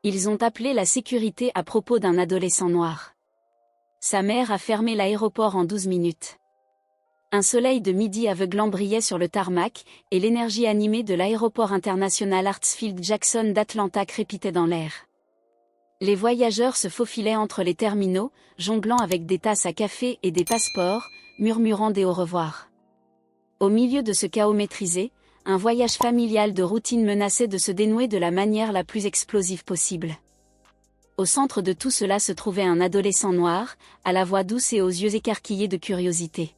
Ils ont appelé la sécurité à propos d'un adolescent noir. Sa mère a fermé l'aéroport en 12 minutes. Un soleil de midi aveuglant brillait sur le tarmac, et l'énergie animée de l'aéroport international Hartsfield-Jackson d'Atlanta crépitait dans l'air. Les voyageurs se faufilaient entre les terminaux, jonglant avec des tasses à café et des passeports, murmurant des au revoir. Au milieu de ce chaos maîtrisé, un voyage familial de routine menaçait de se dénouer de la manière la plus explosive possible. Au centre de tout cela se trouvait un adolescent noir, à la voix douce et aux yeux écarquillés de curiosité.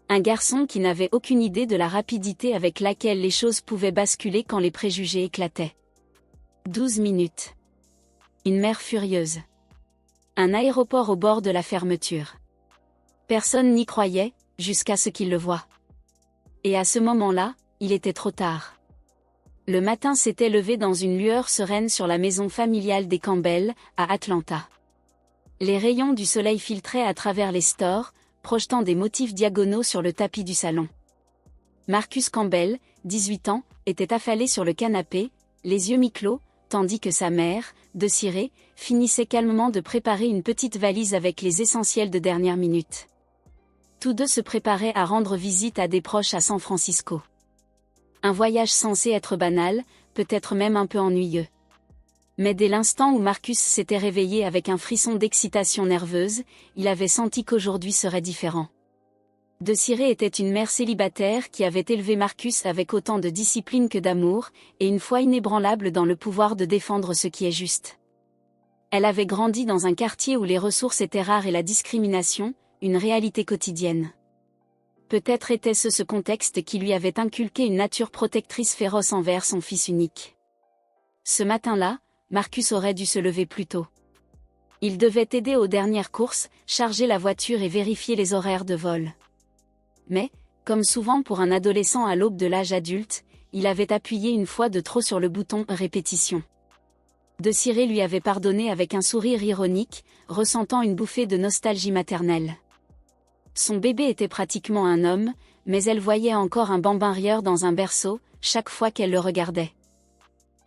Un garçon qui n'avait aucune idée de la rapidité avec laquelle les choses pouvaient basculer quand les préjugés éclataient. 12 minutes. Une mer furieuse. Un aéroport au bord de la fermeture. Personne n'y croyait, jusqu'à ce qu'il le voie. Et à ce moment-là, il était trop tard. Le matin s'était levé dans une lueur sereine sur la maison familiale des Campbell, à Atlanta. Les rayons du soleil filtraient à travers les stores, projetant des motifs diagonaux sur le tapis du salon. Marcus Campbell, 18 ans, était affalé sur le canapé, les yeux mi-clos, tandis que sa mère, Desirée, finissait calmement de préparer une petite valise avec les essentiels de dernière minute. Tous deux se préparaient à rendre visite à des proches à San Francisco. Un voyage censé être banal, peut-être même un peu ennuyeux. Mais dès l'instant où Marcus s'était réveillé avec un frisson d'excitation nerveuse, il avait senti qu'aujourd'hui serait différent. Desirée était une mère célibataire qui avait élevé Marcus avec autant de discipline que d'amour, et une foi inébranlable dans le pouvoir de défendre ce qui est juste. Elle avait grandi dans un quartier où les ressources étaient rares et la discrimination, une réalité quotidienne. Peut-être était-ce ce contexte qui lui avait inculqué une nature protectrice féroce envers son fils unique. Ce matin-là, Marcus aurait dû se lever plus tôt. Il devait aider aux dernières courses, charger la voiture et vérifier les horaires de vol. Mais, comme souvent pour un adolescent à l'aube de l'âge adulte, il avait appuyé une fois de trop sur le bouton « répétition ». Desirée lui avait pardonné avec un sourire ironique, ressentant une bouffée de nostalgie maternelle. Son bébé était pratiquement un homme, mais elle voyait encore un bambin rieur dans un berceau, chaque fois qu'elle le regardait.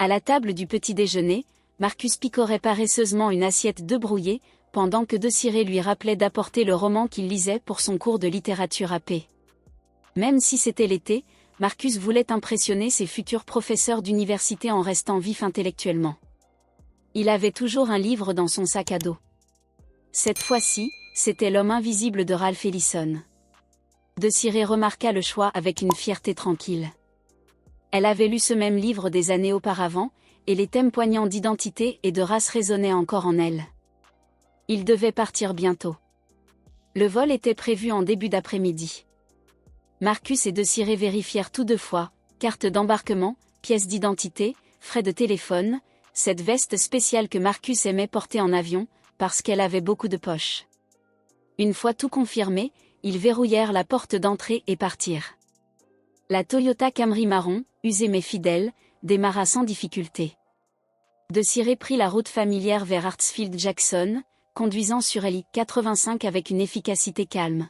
À la table du petit déjeuner, Marcus picorait paresseusement une assiette d'œufs brouillés, pendant que Desirée lui rappelait d'apporter le roman qu'il lisait pour son cours de littérature AP. Même si c'était l'été, Marcus voulait impressionner ses futurs professeurs d'université en restant vif intellectuellement. Il avait toujours un livre dans son sac à dos. Cette fois-ci, c'était L'homme invisible de Ralph Ellison. Desirée remarqua le choix avec une fierté tranquille. Elle avait lu ce même livre des années auparavant, et les thèmes poignants d'identité et de race résonnaient encore en elle. Il devait partir bientôt. Le vol était prévu en début d'après-midi. Marcus et Desirée vérifièrent tout deux fois, carte d'embarquement, pièce d'identité, frais de téléphone, cette veste spéciale que Marcus aimait porter en avion, parce qu'elle avait beaucoup de poches. Une fois tout confirmé, ils verrouillèrent la porte d'entrée et partirent. La Toyota Camry marron, usée mais fidèle, démarra sans difficulté. Desirée prit la route familière vers Hartsfield-Jackson, conduisant sur l'I-85 avec une efficacité calme.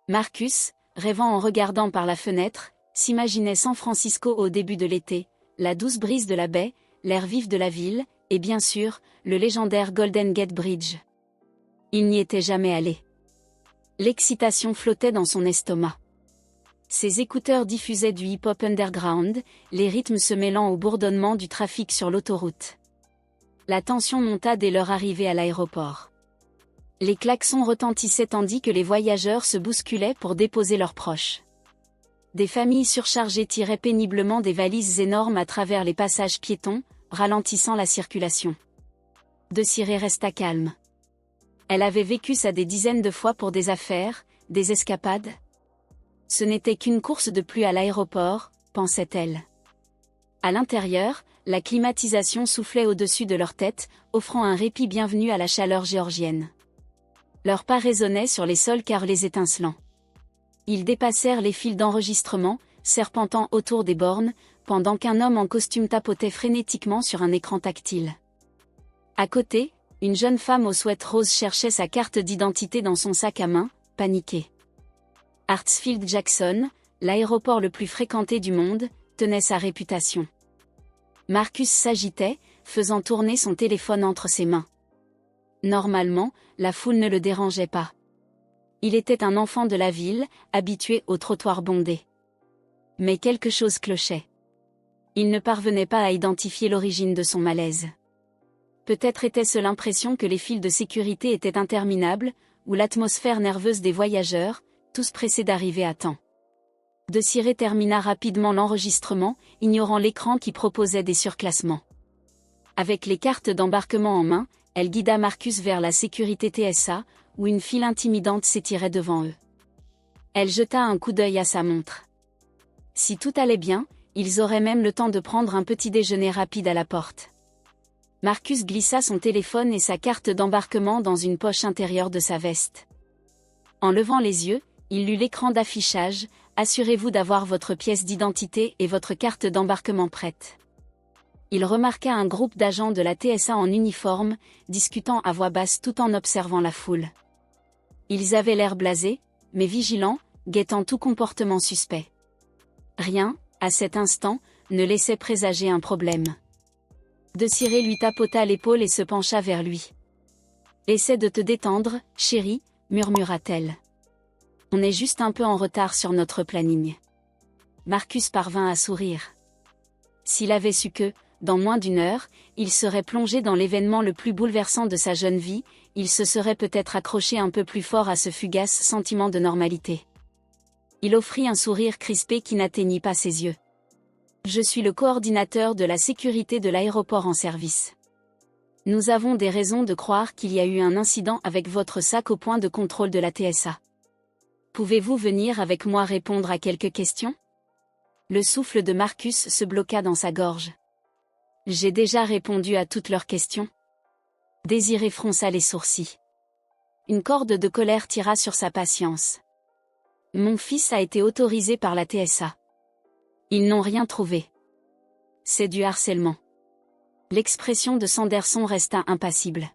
Marcus, rêvant en regardant par la fenêtre, s'imaginait San Francisco au début de l'été, la douce brise de la baie, l'air vif de la ville, et bien sûr, le légendaire Golden Gate Bridge. Il n'y était jamais allé. L'excitation flottait dans son estomac. Ses écouteurs diffusaient du hip-hop underground, les rythmes se mêlant au bourdonnement du trafic sur l'autoroute. La tension monta dès leur arrivée à l'aéroport. Les klaxons retentissaient tandis que les voyageurs se bousculaient pour déposer leurs proches. Des familles surchargées tiraient péniblement des valises énormes à travers les passages piétons, ralentissant la circulation. Desirée resta calme. Elle avait vécu ça des dizaines de fois pour des affaires, des escapades. Ce n'était qu'une course de plus à l'aéroport, pensait-elle. À l'intérieur, la climatisation soufflait au-dessus de leur tête, offrant un répit bienvenu à la chaleur géorgienne. Leurs pas résonnaient sur les sols carrelés étincelants. Ils dépassèrent les fils d'enregistrement, serpentant autour des bornes, pendant qu'un homme en costume tapotait frénétiquement sur un écran tactile. À côté, une jeune femme au sweat rose cherchait sa carte d'identité dans son sac à main, paniquée. Hartsfield-Jackson, l'aéroport le plus fréquenté du monde, tenait sa réputation. Marcus s'agitait, faisant tourner son téléphone entre ses mains. Normalement, la foule ne le dérangeait pas. Il était un enfant de la ville, habitué aux trottoirs bondés. Mais quelque chose clochait. Il ne parvenait pas à identifier l'origine de son malaise. Peut-être était-ce l'impression que les files de sécurité étaient interminables, ou l'atmosphère nerveuse des voyageurs, tous pressés d'arriver à temps. Desirée termina rapidement l'enregistrement, ignorant l'écran qui proposait des surclassements. Avec les cartes d'embarquement en main, elle guida Marcus vers la sécurité TSA, où une file intimidante s'étirait devant eux. Elle jeta un coup d'œil à sa montre. Si tout allait bien, ils auraient même le temps de prendre un petit déjeuner rapide à la porte. Marcus glissa son téléphone et sa carte d'embarquement dans une poche intérieure de sa veste. En levant les yeux, il lut l'écran d'affichage « Assurez-vous d'avoir votre pièce d'identité et votre carte d'embarquement prête ». Il remarqua un groupe d'agents de la TSA en uniforme, discutant à voix basse tout en observant la foule. Ils avaient l'air blasés, mais vigilants, guettant tout comportement suspect. Rien, à cet instant, ne laissait présager un problème. Desirée lui tapota l'épaule et se pencha vers lui. « Essaie de te détendre, chérie, » murmura-t-elle. « On est juste un peu en retard sur notre planning. » Marcus parvint à sourire. S'il avait su que, dans moins d'une heure, il serait plongé dans l'événement le plus bouleversant de sa jeune vie, il se serait peut-être accroché un peu plus fort à ce fugace sentiment de normalité. Il offrit un sourire crispé qui n'atteignit pas ses yeux. « Je suis le coordinateur de la sécurité de l'aéroport en service. Nous avons des raisons de croire qu'il y a eu un incident avec votre sac au point de contrôle de la TSA. Pouvez-vous venir avec moi répondre à quelques questions ?» Le souffle de Marcus se bloqua dans sa gorge. « J'ai déjà répondu à toutes leurs questions. » Désirée fronça les sourcils. Une corde de colère tira sur sa patience. « Mon fils a été autorisé par la TSA. Ils n'ont rien trouvé. C'est du harcèlement. » L'expression de Sanderson resta impassible.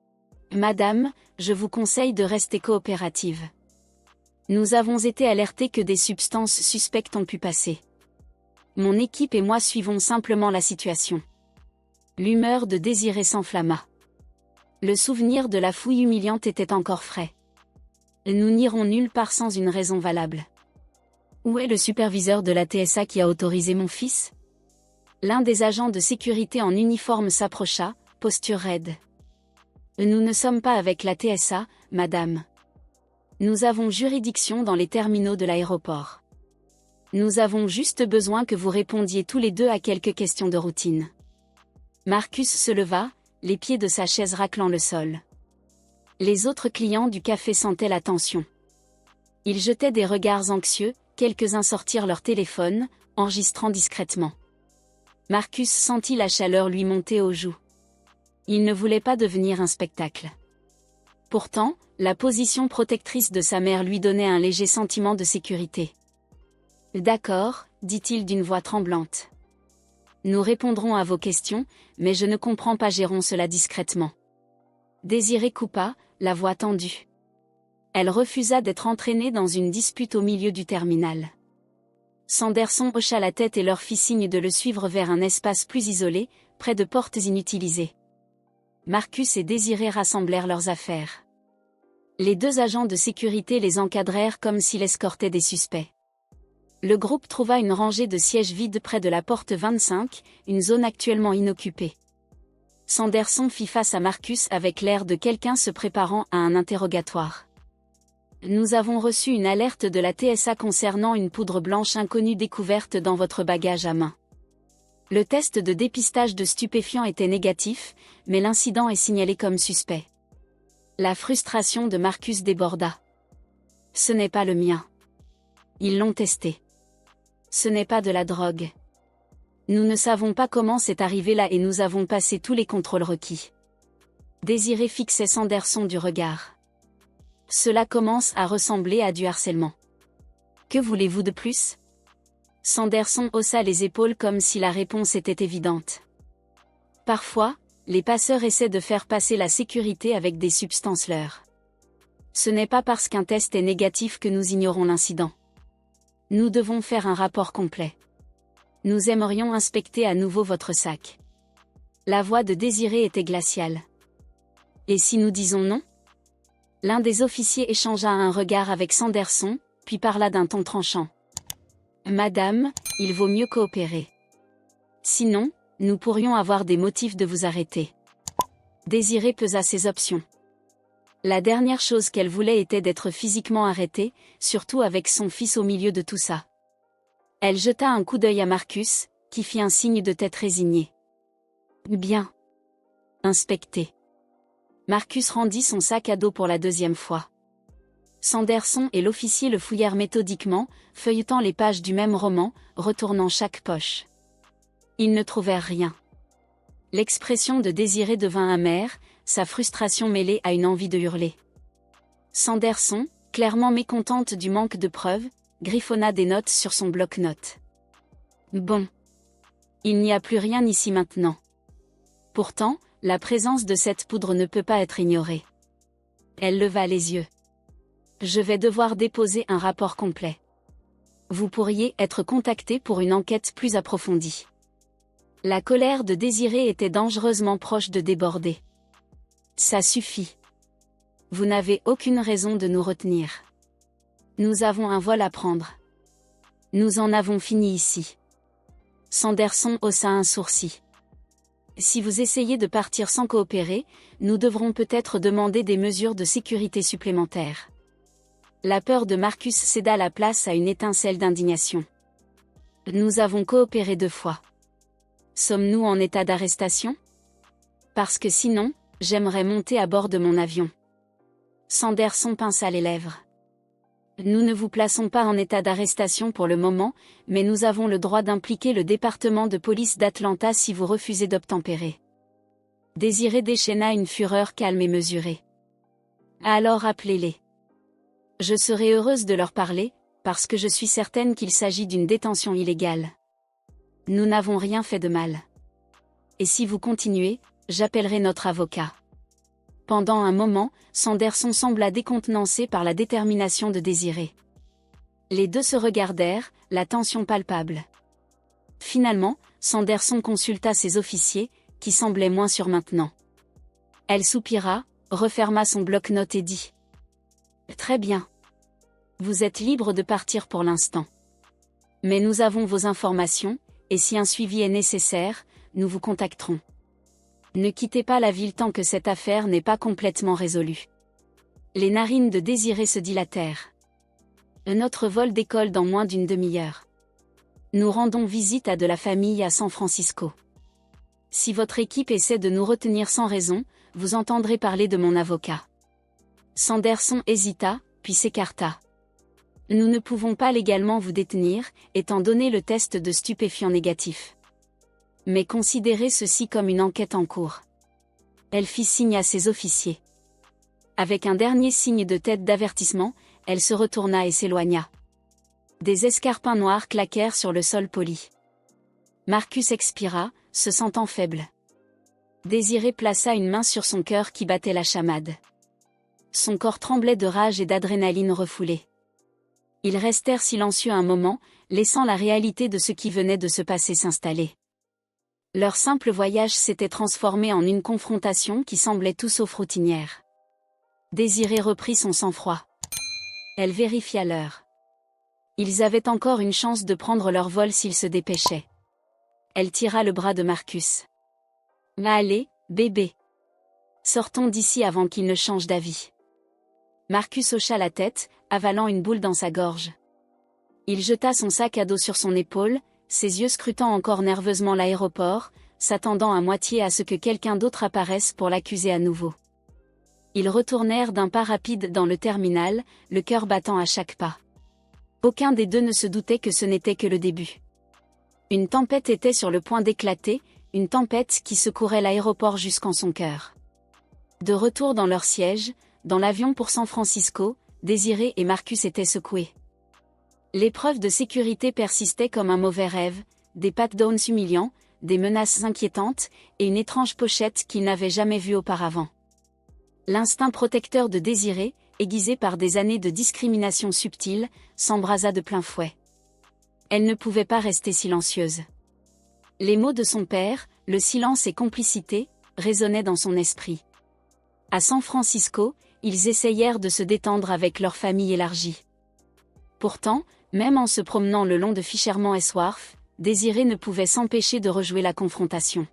« Madame, je vous conseille de rester coopérative. Nous avons été alertés que des substances suspectes ont pu passer. Mon équipe et moi suivons simplement la situation. » L'humeur de Désirée s'enflamma. Le souvenir de la fouille humiliante était encore frais. Nous n'irons nulle part sans une raison valable. Où est le superviseur de la TSA qui a autorisé mon fils ? L'un des agents de sécurité en uniforme s'approcha, posture raide. Nous ne sommes pas avec la TSA, madame. Nous avons juridiction dans les terminaux de l'aéroport. Nous avons juste besoin que vous répondiez tous les deux à quelques questions de routine. Marcus se leva, les pieds de sa chaise raclant le sol. Les autres clients du café sentaient la tension. Ils jetaient des regards anxieux, quelques-uns sortirent leur téléphone, enregistrant discrètement. Marcus sentit la chaleur lui monter aux joues. Il ne voulait pas devenir un spectacle. Pourtant, la position protectrice de sa mère lui donnait un léger sentiment de sécurité. « D'accord, » dit-il d'une voix tremblante. « Nous répondrons à vos questions, mais je ne comprends pas, gérons cela discrètement. » Désirée coupa, la voix tendue. Elle refusa d'être entraînée dans une dispute au milieu du terminal. Sanderson hocha la tête et leur fit signe de le suivre vers un espace plus isolé, près de portes inutilisées. Marcus et Désirée rassemblèrent leurs affaires. Les deux agents de sécurité les encadrèrent comme s'ils escortaient des suspects. Le groupe trouva une rangée de sièges vides près de la porte 25, une zone actuellement inoccupée. Sanderson fit face à Marcus avec l'air de quelqu'un se préparant à un interrogatoire. « Nous avons reçu une alerte de la TSA concernant une poudre blanche inconnue découverte dans votre bagage à main. Le test de dépistage de stupéfiants était négatif, mais l'incident est signalé comme suspect. » La frustration de Marcus déborda. « Ce n'est pas le mien. Ils l'ont testé. Ce n'est pas de la drogue. Nous ne savons pas comment c'est arrivé là et nous avons passé tous les contrôles requis. » Désirée fixait Sanderson du regard. « Cela commence à ressembler à du harcèlement. Que voulez-vous de plus ?» Sanderson haussa les épaules comme si la réponse était évidente. « Parfois, les passeurs essaient de faire passer la sécurité avec des substances leurs. Ce n'est pas parce qu'un test est négatif que nous ignorons l'incident. Nous devons faire un rapport complet. Nous aimerions inspecter à nouveau votre sac. » La voix de Désiré était glaciale. Et si nous disons non? L'un des officiers échangea un regard avec Sanderson, puis parla d'un ton tranchant. Madame, il vaut mieux coopérer. Sinon, nous pourrions avoir des motifs de vous arrêter. Désiré pesa ses options. La dernière chose qu'elle voulait était d'être physiquement arrêtée, surtout avec son fils au milieu de tout ça. Elle jeta un coup d'œil à Marcus, qui fit un signe de tête résigné. Bien. Inspecté. Marcus rendit son sac à dos pour la deuxième fois. Sanderson et l'officier le fouillèrent méthodiquement, feuilletant les pages du même roman, retournant chaque poche. Ils ne trouvèrent rien. L'expression de Désiré devint amère, sa frustration mêlée à une envie de hurler. Sanderson, clairement mécontente du manque de preuves, griffonna des notes sur son bloc-notes. Bon. Il n'y a plus rien ici maintenant. Pourtant, la présence de cette poudre ne peut pas être ignorée. Elle leva les yeux. Je vais devoir déposer un rapport complet. Vous pourriez être contacté pour une enquête plus approfondie. La colère de Désiré était dangereusement proche de déborder. Ça suffit. Vous n'avez aucune raison de nous retenir. Nous avons un vol à prendre. Nous en avons fini ici. Sanderson haussa un sourcil. Si vous essayez de partir sans coopérer, nous devrons peut-être demander des mesures de sécurité supplémentaires. La peur de Marcus céda la place à une étincelle d'indignation. Nous avons coopéré 2 fois. Sommes-nous en état d'arrestation? Parce que sinon, j'aimerais monter à bord de mon avion. Sanderson pinça les lèvres. Nous ne vous plaçons pas en état d'arrestation pour le moment, mais nous avons le droit d'impliquer le département de police d'Atlanta si vous refusez d'obtempérer. Désiré déchaîna une fureur calme et mesurée. Alors appelez-les. Je serai heureuse de leur parler, parce que je suis certaine qu'il s'agit d'une détention illégale. Nous n'avons rien fait de mal. Et si vous continuez, j'appellerai notre avocat. Pendant un moment, Sanderson sembla décontenancé par la détermination de Désiré. Les deux se regardèrent, la tension palpable. Finalement, Sanderson consulta ses officiers, qui semblaient moins sûrs maintenant. Elle soupira, referma son bloc-notes et dit. Très bien. Vous êtes libre de partir pour l'instant. Mais nous avons vos informations, et si un suivi est nécessaire, nous vous contacterons. Ne quittez pas la ville tant que cette affaire n'est pas complètement résolue. Les narines de Désiré se dilatèrent. Notre vol décolle dans moins d'une demi-heure. Nous rendons visite à de la famille à San Francisco. Si votre équipe essaie de nous retenir sans raison, vous entendrez parler de mon avocat. Sanderson hésita, puis s'écarta. Nous ne pouvons pas légalement vous détenir, étant donné le test de stupéfiants négatif. Mais considérez ceci comme une enquête en cours. Elle fit signe à ses officiers. Avec un dernier signe de tête d'avertissement, elle se retourna et s'éloigna. Des escarpins noirs claquèrent sur le sol poli. Marcus expira, se sentant faible. Désiré plaça une main sur son cœur qui battait la chamade. Son corps tremblait de rage et d'adrénaline refoulée. Ils restèrent silencieux un moment, laissant la réalité de ce qui venait de se passer s'installer. Leur simple voyage s'était transformé en une confrontation qui semblait tout sauf routinière. Désiré reprit son sang-froid. Elle vérifia l'heure. Ils avaient encore une chance de prendre leur vol s'ils se dépêchaient. Elle tira le bras de Marcus. Allez, bébé. Sortons d'ici avant qu'il ne change d'avis. Marcus hocha la tête, avalant une boule dans sa gorge. Il jeta son sac à dos sur son épaule, ses yeux scrutant encore nerveusement l'aéroport, s'attendant à moitié à ce que quelqu'un d'autre apparaisse pour l'accuser à nouveau. Ils retournèrent d'un pas rapide dans le terminal, le cœur battant à chaque pas. Aucun des deux ne se doutait que ce n'était que le début. Une tempête était sur le point d'éclater, une tempête qui secourait l'aéroport jusqu'en son cœur. De retour dans leur siège, dans l'avion pour San Francisco, Désiré et Marcus étaient secoués. L'épreuve de sécurité persistait comme un mauvais rêve, des pat-downs humiliants, des menaces inquiétantes, et une étrange pochette qu'ils n'avaient jamais vue auparavant. L'instinct protecteur de Désiré, aiguisé par des années de discrimination subtile, s'embrasa de plein fouet. Elle ne pouvait pas rester silencieuse. Les mots de son père, le silence et complicité, résonnaient dans son esprit. À San Francisco, ils essayèrent de se détendre avec leur famille élargie. Pourtant, même en se promenant le long de Fisherman's Wharf, Désirée ne pouvait s'empêcher de rejouer la confrontation.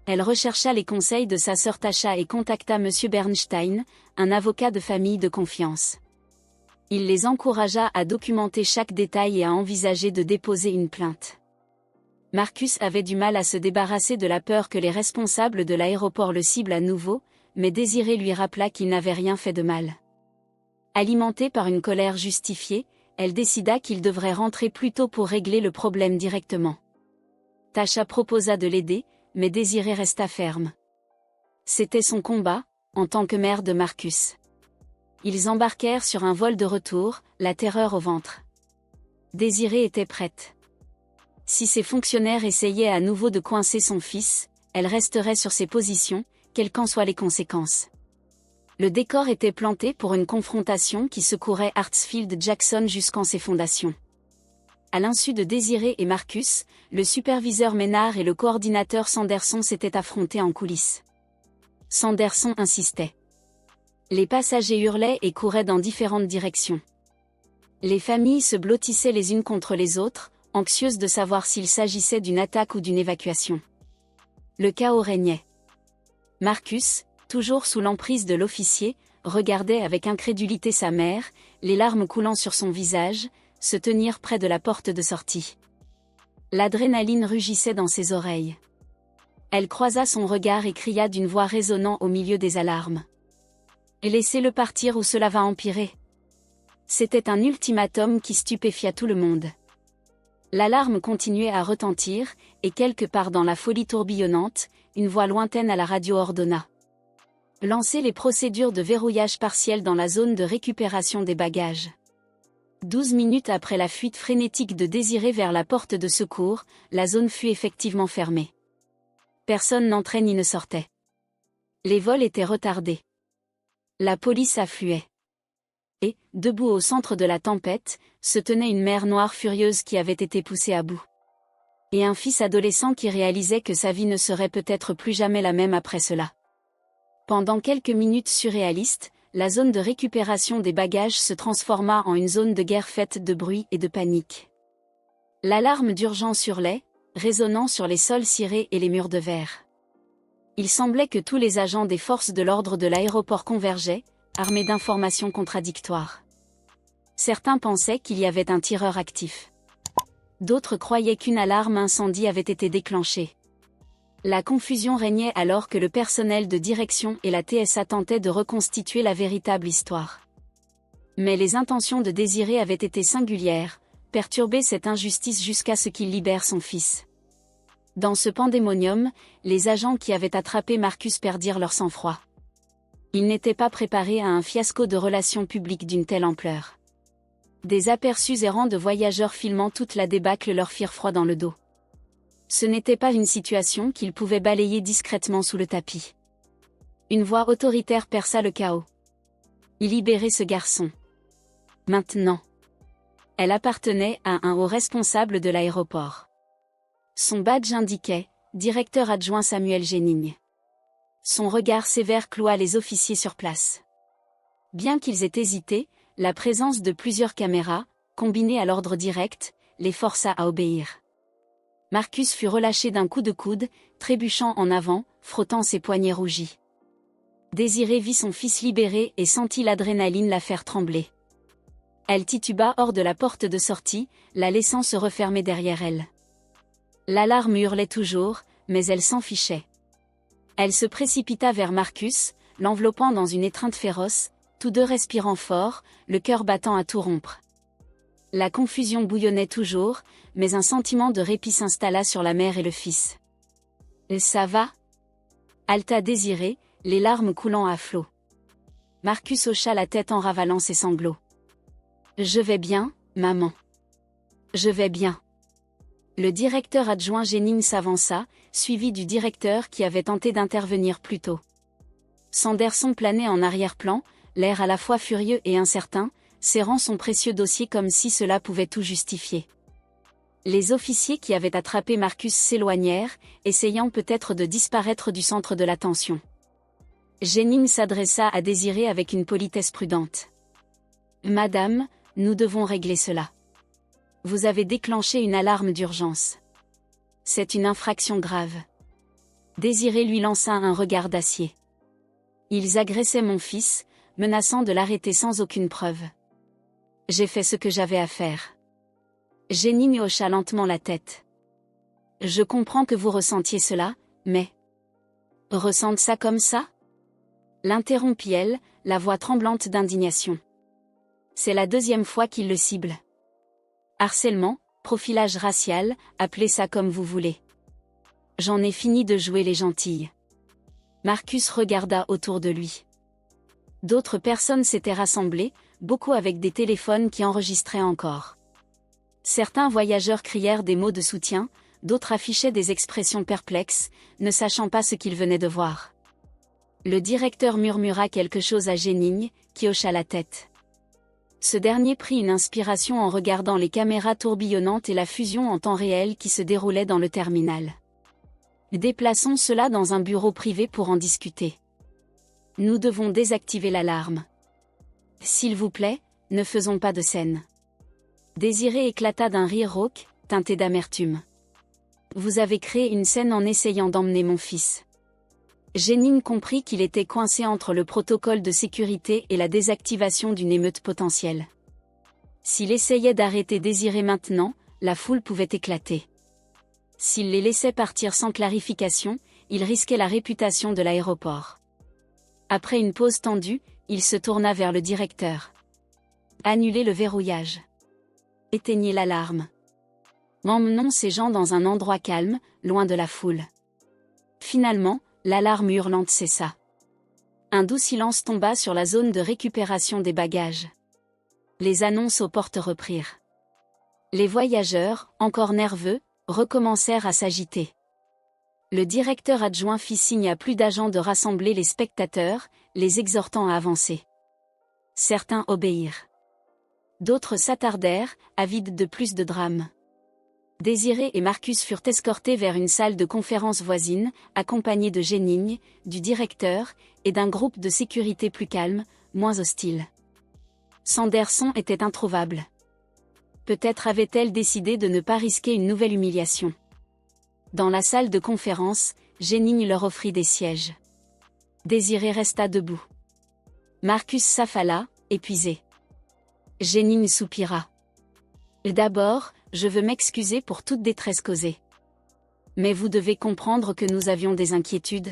Elle rechercha les conseils de sa sœur Tasha et contacta M. Bernstein, un avocat de famille de confiance. Il les encouragea à documenter chaque détail et à envisager de déposer une plainte. Marcus avait du mal à se débarrasser de la peur que les responsables de l'aéroport le ciblent à nouveau, mais Désirée lui rappela qu'il n'avait rien fait de mal. Alimentée par une colère justifiée, elle décida qu'il devrait rentrer plus tôt pour régler le problème directement. Tasha proposa de l'aider, mais Désirée resta ferme. C'était son combat, en tant que mère de Marcus. Ils embarquèrent sur un vol de retour, la terreur au ventre. Désirée était prête. Si ses fonctionnaires essayaient à nouveau de coincer son fils, elle resterait sur ses positions, quelles qu'en soient les conséquences. Le décor était planté pour une confrontation qui secourait Hartsfield-Jackson jusqu'en ses fondations. À l'insu de Désirée et Marcus, le superviseur Ménard et le coordinateur Sanderson s'étaient affrontés en coulisses. Sanderson insistait. Les passagers hurlaient et couraient dans différentes directions. Les familles se blottissaient les unes contre les autres, anxieuses de savoir s'il s'agissait d'une attaque ou d'une évacuation. Le chaos régnait. Marcus, toujours sous l'emprise de l'officier, regardait avec incrédulité sa mère, les larmes coulant sur son visage, se tenir près de la porte de sortie. L'adrénaline rugissait dans ses oreilles. Elle croisa son regard et cria d'une voix résonnant au milieu des alarmes. « Laissez-le partir ou cela va empirer. » C'était un ultimatum qui stupéfia tout le monde. L'alarme continuait à retentir, et quelque part dans la folie tourbillonnante, une voix lointaine à la radio ordonna. Lancez les procédures de verrouillage partiel dans la zone de récupération des bagages. 12 minutes après la fuite frénétique de Désirée vers la porte de secours, la zone fut effectivement fermée. Personne n'entrait ni ne sortait. Les vols étaient retardés. La police affluait. Et, debout au centre de la tempête, se tenait une mer Noire furieuse qui avait été poussée à bout. Et un fils adolescent qui réalisait que sa vie ne serait peut-être plus jamais la même après cela. Pendant quelques minutes surréalistes, la zone de récupération des bagages se transforma en une zone de guerre faite de bruit et de panique. L'alarme d'urgence hurlait, résonnant sur les sols cirés et les murs de verre. Il semblait que tous les agents des forces de l'ordre de l'aéroport convergeaient, armés d'informations contradictoires. Certains pensaient qu'il y avait un tireur actif. D'autres croyaient qu'une alarme incendie avait été déclenchée. La confusion régnait alors que le personnel de direction et la TSA tentaient de reconstituer la véritable histoire. Mais les intentions de Désirée avaient été singulières, perturber cette injustice jusqu'à ce qu'il libère son fils. Dans ce pandémonium, les agents qui avaient attrapé Marcus perdirent leur sang-froid. Ils n'étaient pas préparés à un fiasco de relations publiques d'une telle ampleur. Des aperçus errants de voyageurs filmant toute la débâcle leur firent froid dans le dos. Ce n'était pas une situation qu'ils pouvaient balayer discrètement sous le tapis. Une voix autoritaire perça le chaos. Il libérait ce garçon. Maintenant. Elle appartenait à un haut responsable de l'aéroport. Son badge indiquait « Directeur adjoint Samuel Jennings ». Son regard sévère cloua les officiers sur place. Bien qu'ils aient hésité, la présence de plusieurs caméras, combinée à l'ordre direct, les força à obéir. Marcus fut relâché d'un coup de coude, trébuchant en avant, frottant ses poignets rougis. Désirée vit son fils libéré et sentit l'adrénaline la faire trembler. Elle tituba hors de la porte de sortie, la laissant se refermer derrière elle. L'alarme hurlait toujours, mais elle s'en fichait. Elle se précipita vers Marcus, l'enveloppant dans une étreinte féroce, tous deux respirant fort, le cœur battant à tout rompre. La confusion bouillonnait toujours, mais un sentiment de répit s'installa sur la mère et le fils. « Ça va ?» haleta Désirée, les larmes coulant à flots. Marcus hocha la tête en ravalant ses sanglots. « Je vais bien, maman. Je vais bien. » Le directeur adjoint Jennings s'avança, suivi du directeur qui avait tenté d'intervenir plus tôt. Sanderson planait en arrière-plan, l'air à la fois furieux et incertain, serrant son précieux dossier comme si cela pouvait tout justifier. Les officiers qui avaient attrapé Marcus s'éloignèrent, essayant peut-être de disparaître du centre de l'attention. Jeanine s'adressa à Désirée avec une politesse prudente. « Madame, nous devons régler cela. Vous avez déclenché une alarme d'urgence. C'est une infraction grave. » Désirée lui lança un regard d'acier. « Ils agressaient mon fils, menaçant de l'arrêter sans aucune preuve. J'ai fait ce que j'avais à faire. » Jeanine hocha lentement la tête. « Je comprends que vous ressentiez cela, mais... » « Ressente ça comme ça ?» l'interrompit-elle, la voix tremblante d'indignation. C'est la deuxième fois qu'il le cible. Harcèlement, profilage racial, appelez ça comme vous voulez. J'en ai fini de jouer les gentilles. Marcus regarda autour de lui. D'autres personnes s'étaient rassemblées, beaucoup avec des téléphones qui enregistraient encore. Certains voyageurs crièrent des mots de soutien, d'autres affichaient des expressions perplexes, ne sachant pas ce qu'ils venaient de voir. Le directeur murmura quelque chose à Jeanine, qui hocha la tête. Ce dernier prit une inspiration en regardant les caméras tourbillonnantes et la fusion en temps réel qui se déroulait dans le terminal. Déplaçons cela dans un bureau privé pour en discuter. Nous devons désactiver l'alarme. S'il vous plaît, ne faisons pas de scène. Désirée éclata d'un rire rauque, teinté d'amertume. Vous avez créé une scène en essayant d'emmener mon fils. Jeanine comprit qu'il était coincé entre le protocole de sécurité et la désactivation d'une émeute potentielle. S'il essayait d'arrêter Désirée maintenant, la foule pouvait éclater. S'il les laissait partir sans clarification, il risquait la réputation de l'aéroport. Après une pause tendue, il se tourna vers le directeur. Annulez le verrouillage. Éteignez l'alarme. Emmenons ces gens dans un endroit calme, loin de la foule. Finalement, l'alarme hurlante cessa. Un doux silence tomba sur la zone de récupération des bagages. Les annonces aux portes reprirent. Les voyageurs, encore nerveux, recommencèrent à s'agiter. Le directeur adjoint fit signe à plus d'agents de rassembler les spectateurs, les exhortant à avancer. Certains obéirent. D'autres s'attardèrent, avides de plus de drame. Désirée et Marcus furent escortés vers une salle de conférence voisine, accompagnés de Jeanine, du directeur, et d'un groupe de sécurité plus calme, moins hostile. Sanderson était introuvable. Peut-être avait-elle décidé de ne pas risquer une nouvelle humiliation. Dans la salle de conférence, Jeanine leur offrit des sièges. Désirée resta debout. Marcus s'affala, épuisé. Jeanine soupira. D'abord, je veux m'excuser pour toute détresse causée. Mais vous devez comprendre que nous avions des inquiétudes.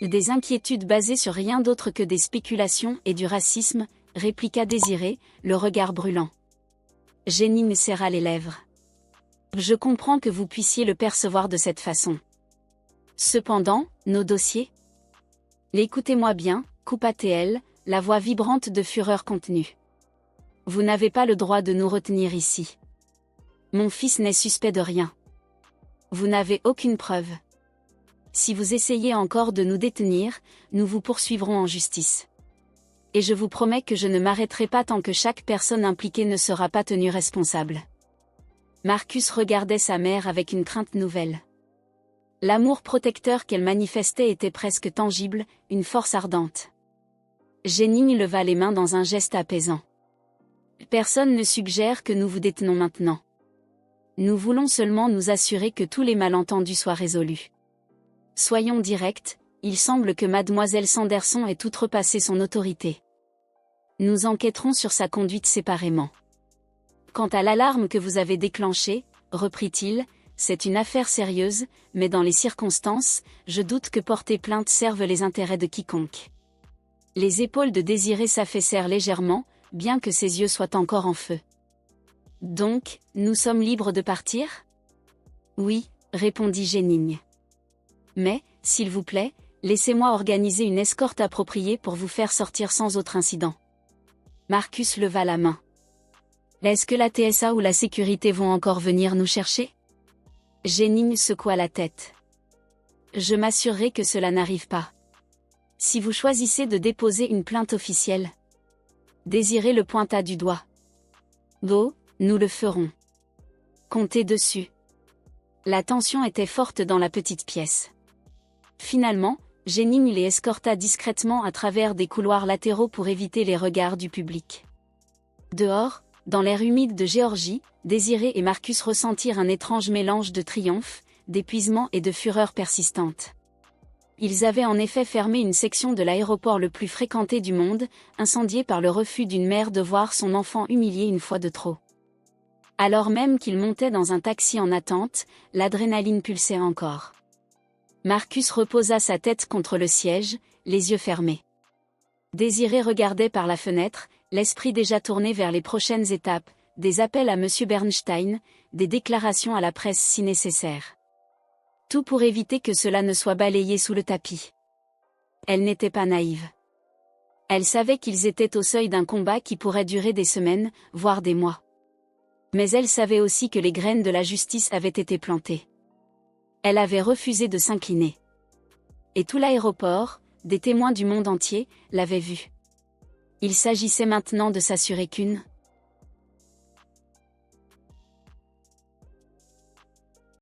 Des inquiétudes basées sur rien d'autre que des spéculations et du racisme, répliqua Désirée, le regard brûlant. Jeanine serra les lèvres. Je comprends que vous puissiez le percevoir de cette façon. Cependant, nos dossiers? Écoutez-moi bien, coupa-t-elle, la voix vibrante de fureur contenue. Vous n'avez pas le droit de nous retenir ici. Mon fils n'est suspect de rien. Vous n'avez aucune preuve. Si vous essayez encore de nous détenir, nous vous poursuivrons en justice. Et je vous promets que je ne m'arrêterai pas tant que chaque personne impliquée ne sera pas tenue responsable. Marcus regardait sa mère avec une crainte nouvelle. L'amour protecteur qu'elle manifestait était presque tangible, une force ardente. Jeanine leva les mains dans un geste apaisant. Personne ne suggère que nous vous détenons maintenant. Nous voulons seulement nous assurer que tous les malentendus soient résolus. Soyons directs, il semble que mademoiselle Sanderson ait outrepassé son autorité. Nous enquêterons sur sa conduite séparément. Quant à l'alarme que vous avez déclenchée, reprit-il, c'est une affaire sérieuse, mais dans les circonstances, je doute que porter plainte serve les intérêts de quiconque. Les épaules de Désirée s'affaissèrent légèrement, bien que ses yeux soient encore en feu. Donc, nous sommes libres de partir? Oui, répondit Jeanine. Mais, s'il vous plaît, laissez-moi organiser une escorte appropriée pour vous faire sortir sans autre incident. Marcus leva la main. Est-ce que la TSA ou la sécurité vont encore venir nous chercher? Jeanine secoua la tête. Je m'assurerai que cela n'arrive pas. Si vous choisissez de déposer une plainte officielle. Désirée le pointa du doigt. Go, nous le ferons. Comptez dessus. La tension était forte dans la petite pièce. Finalement, Jenny les escorta discrètement à travers des couloirs latéraux pour éviter les regards du public. Dehors, dans l'air humide de Géorgie, Désiré et Marcus ressentirent un étrange mélange de triomphe, d'épuisement et de fureur persistante. Ils avaient en effet fermé une section de l'aéroport le plus fréquenté du monde, incendiée par le refus d'une mère de voir son enfant humilié une fois de trop. Alors même qu'ils montaient dans un taxi en attente, l'adrénaline pulsait encore. Marcus reposa sa tête contre le siège, les yeux fermés. Désiré regardait par la fenêtre, l'esprit déjà tourné vers les prochaines étapes, des appels à M. Bernstein, des déclarations à la presse si nécessaire. Tout pour éviter que cela ne soit balayé sous le tapis. Elle n'était pas naïve. Elle savait qu'ils étaient au seuil d'un combat qui pourrait durer des semaines, voire des mois. Mais elle savait aussi que les graines de la justice avaient été plantées. Elle avait refusé de s'incliner. Et tout l'aéroport, des témoins du monde entier, l'avaient vue. Il s'agissait maintenant de s'assurer qu'une